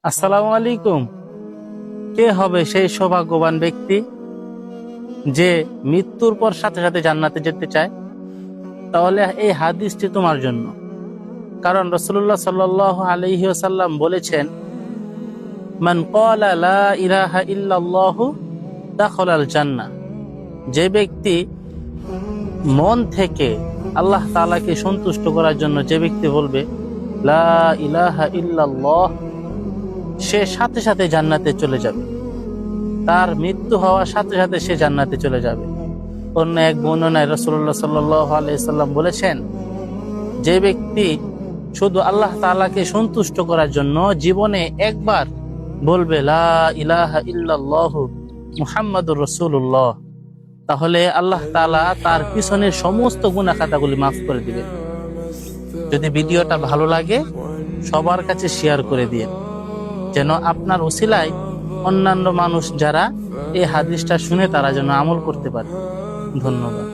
আসসালামু আলাইকুম। কে হবে সেই সৌভাগ্যবান ব্যক্তি যে মৃত্যুর পর সাথে সাথে জান্নাতে যেতে চায়? তাহলে এই হাদিসটি তোমার জন্য। কারণ রাসূলুল্লাহ সাল্লাল্লাহু আলাইহি ওয়াসাল্লাম বলেছেন, মান ক্বালা লা ইলাহা ইল্লাল্লাহু দাখালাল জান্নাহ। যে ব্যক্তি মন থেকে আল্লাহ তাআলাকে সন্তুষ্ট করার জন্য যে ব্যক্তি বলবে লা ইলাহা ইল্লাল্লাহ, সে সাথে সাথে জান্নাতে চলে যাবে। তার মৃত্যু হওয়ার সাথে সাথে সে জান্নাতে চলে যাবে। অন্য এক বর্ণনায় রাসূলুল্লাহ সাল্লাল্লাহু আলাইহি সাল্লাম বলেছেন, যে ব্যক্তি শুধু আল্লাহ তাআলাকে সন্তুষ্ট করার জন্য জীবনে একবার বলবে লা ইলাহা ইল্লাল্লাহু মুহাম্মাদুর রাসূলুল্লাহ, তাহলে আল্লাহ তাআলা তার পিছনের সমস্ত গুনাহ খাতাগুলি মাফ করে দিবেন। যদি ভিডিওটা ভালো লাগে সবার কাছে শেয়ার করে দিন, যেন আপনার ওসিলায় অন্যান্য মানুষ যারা এই হাদিসটা শুনে তারা যেন আমল করতে পারে। ধন্যবাদ।